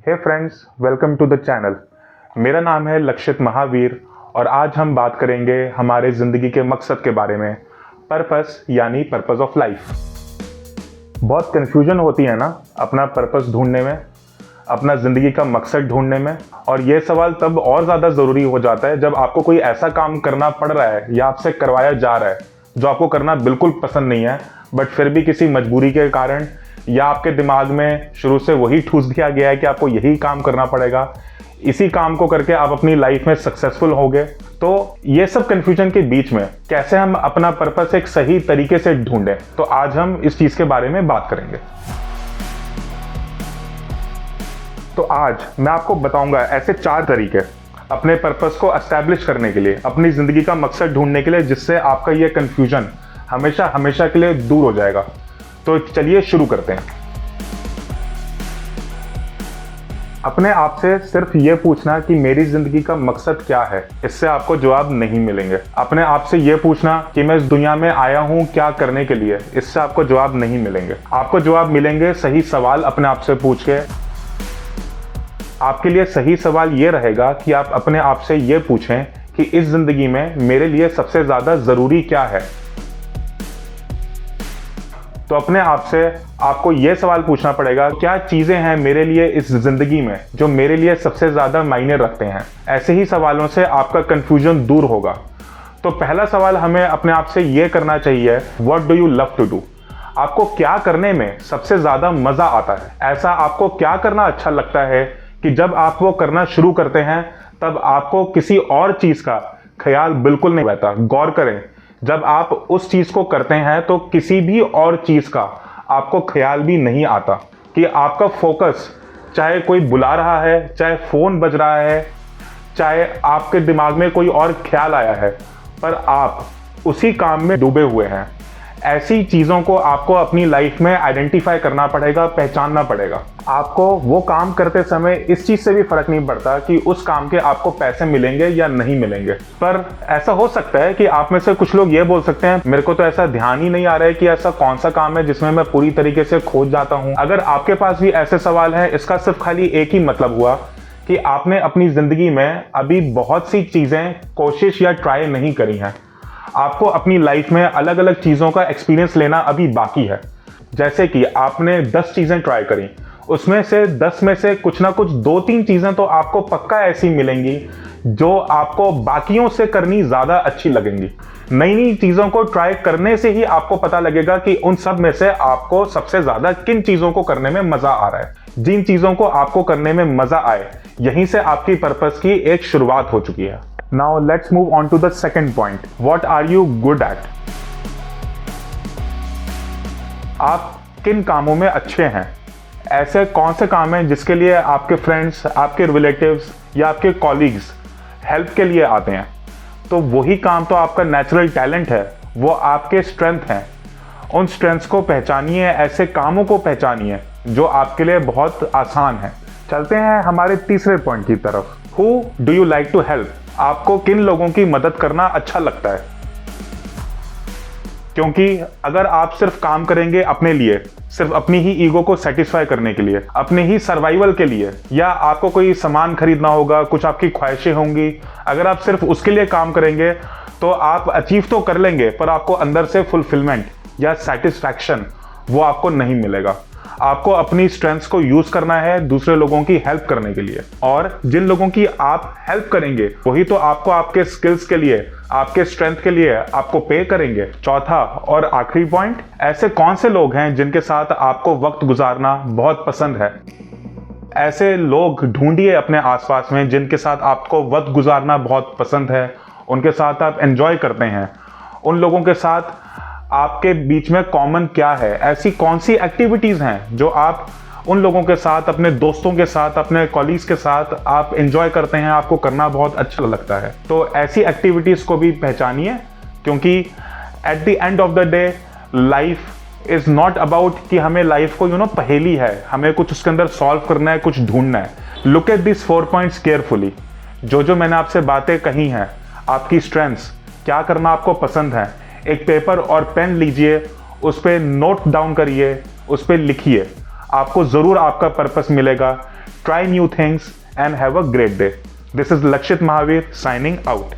Hey friends, welcome to the channel. मेरा नाम है लक्षित महावीर और आज हम बात करेंगे हमारे ज़िंदगी के मकसद के बारे में, पर्पस यानी पर्पस ऑफ लाइफ। बहुत कन्फ्यूजन होती है ना अपना पर्पस ढूंढने में, अपना ज़िंदगी का मकसद ढूंढने में। और ये सवाल तब और ज़्यादा ज़रूरी हो जाता है जब आपको कोई ऐसा काम करना पड़ रहा है या आपसे करवाया जा रहा है जो आपको करना बिल्कुल पसंद नहीं है, बट फिर भी किसी मजबूरी के कारण या आपके दिमाग में शुरू से वही ठूस दिया गया है कि आपको यही काम करना पड़ेगा, इसी काम को करके आप अपनी लाइफ में सक्सेसफुल होगे। तो ये सब कंफ्यूजन के बीच में कैसे हम अपना पर्पस एक सही तरीके से ढूंढें, तो आज हम इस चीज़ के बारे में बात करेंगे। तो आज मैं आपको बताऊंगा ऐसे 4 तरीके अपने पर्पस को एस्टैब्लिश करने के लिए, अपनी ज़िंदगी का मकसद ढूंढने के लिए, जिससे आपका ये कंफ्यूजन हमेशा हमेशा के लिए दूर हो जाएगा। तो चलिए शुरू करते हैं। अपने आप से सिर्फ ये पूछना कि मेरी जिंदगी का मकसद क्या है, इससे आपको जवाब नहीं मिलेंगे। अपने आप से ये पूछना कि मैं इस दुनिया में आया हूँ क्या करने के लिए, इससे आपको जवाब नहीं मिलेंगे। आपको जवाब मिलेंगे सही सवाल अपने आप से पूछ के। आपके लिए सही सवाल ये रहेगा कि आप अपने आप से ये पूछें कि इस जिंदगी में मेरे लिए सबसे ज्यादा जरूरी क्या है। तो अपने आप से आपको यह सवाल पूछना पड़ेगा, क्या चीजें हैं मेरे लिए इस जिंदगी में जो मेरे लिए सबसे ज्यादा मायने रखते हैं। ऐसे ही सवालों से आपका कंफ्यूजन दूर होगा। तो पहला सवाल हमें अपने आप से यह करना चाहिए, what do you love to do. आपको क्या करने में सबसे ज्यादा मजा आता है। ऐसा आपको क्या करना अच्छा लगता है कि जब आप वो करना शुरू करते हैं तब आपको किसी और चीज का ख्याल बिल्कुल नहीं रहता। गौर करें, जब आप उस चीज को करते हैं तो किसी भी और चीज का आपको ख्याल भी नहीं आता, कि आपका फोकस, चाहे कोई बुला रहा है, चाहे फोन बज रहा है, चाहे आपके दिमाग में कोई और ख्याल आया है, पर आप उसी काम में डूबे हुए हैं। ऐसी चीजों को आपको अपनी लाइफ में आइडेंटिफाई करना पड़ेगा, पहचानना पड़ेगा। आपको वो काम करते समय इस चीज से भी फर्क नहीं पड़ता कि उस काम के आपको पैसे मिलेंगे या नहीं मिलेंगे। पर ऐसा हो सकता है कि आप में से कुछ लोग ये बोल सकते हैं, मेरे को तो ऐसा ध्यान ही नहीं आ रहा है कि ऐसा कौन सा काम है जिसमें मैं पूरी तरीके से खोज जाता हूं। अगर आपके पास भी ऐसे सवाल हैं, इसका सिर्फ खाली एक ही मतलब हुआ कि आपने अपनी जिंदगी में अभी बहुत सी चीजें कोशिश या ट्राई नहीं करी हैं। आपको अपनी लाइफ में अलग अलग चीज़ों का एक्सपीरियंस लेना अभी बाकी है। जैसे कि आपने 10 चीज़ें ट्राई करी, उसमें से 10 में से कुछ ना कुछ 2-3 चीज़ें तो आपको पक्का ऐसी मिलेंगी जो आपको बाकियों से करनी ज़्यादा अच्छी लगेंगी। नई नई चीज़ों को ट्राई करने से ही आपको पता लगेगा कि उन सब में से आपको सबसे ज़्यादा किन चीज़ों को करने में मज़ा आ रहा है। जिन चीज़ों को आपको करने में मज़ा आए, यहीं से आपकी पर्पस की एक शुरुआत हो चुकी है। Now let's move on to the second point. What are you good at? आप किन कामों में अच्छे हैं। ऐसे कौन से काम हैं जिसके लिए आपके फ्रेंड्स, आपके रिलेटिव्स या आपके कॉलीग्स हेल्प के लिए आते हैं। तो वही काम तो आपका नेचुरल टैलेंट है, वो आपके स्ट्रेंथ हैं। उन स्ट्रेंथ्स को पहचानिए, ऐसे कामों को पहचानिए जो आपके लिए बहुत आसान है। चलते हैं हमारे तीसरे पॉइंट की तरफ। Who do you like to help? आपको किन लोगों की मदद करना अच्छा लगता है। क्योंकि अगर आप सिर्फ काम करेंगे अपने लिए, सिर्फ अपनी ही ईगो को सेटिस्फाई करने के लिए, अपने ही सर्वाइवल के लिए, या आपको कोई सामान खरीदना होगा, कुछ आपकी ख्वाहिशें होंगी, अगर आप सिर्फ उसके लिए काम करेंगे तो आप अचीव तो कर लेंगे, पर आपको अंदर से फुलफिलमेंट या सेटिस्फैक्शन वो आपको नहीं मिलेगा। आपको अपनी स्ट्रेंथ्स को यूज करना है दूसरे लोगों की हेल्प करने के लिए, और जिन लोगों की आप हेल्प करेंगे वही तो आपको आपके स्किल्स के लिए, आपके स्ट्रेंथ के लिए आपको पे करेंगे। चौथा और आखिरी पॉइंट, ऐसे कौन से लोग हैं जिनके साथ आपको वक्त गुजारना बहुत पसंद है। ऐसे लोग ढूंढिए अपने आसपास में जिनके साथ आपको वक्त गुजारना बहुत पसंद है, उनके साथ आप एंजॉय करते हैं। उन लोगों के साथ आपके बीच में कॉमन क्या है, ऐसी कौन सी एक्टिविटीज़ हैं जो आप उन लोगों के साथ, अपने दोस्तों के साथ, अपने कॉलीग्स के साथ आप एंजॉय करते हैं, आपको करना बहुत अच्छा लगता है। तो ऐसी एक्टिविटीज़ को भी पहचानिए, क्योंकि at the end of the day life is not about कि हमें लाइफ को पहेली है, हमें कुछ उसके अंदर सॉल्व करना है, कुछ ढूंढना है। Look at this 4 points carefully. जो मैंने आपसे बातें कही हैं, आपकी स्ट्रेंथ्स, क्या करना आपको पसंद है, एक पेपर और पेन लीजिए, उस पर नोट डाउन करिए, उस पर लिखिए। आपको ज़रूर आपका पर्पस मिलेगा। Try new things and have a great day. This is लक्षित महावीर साइनिंग आउट।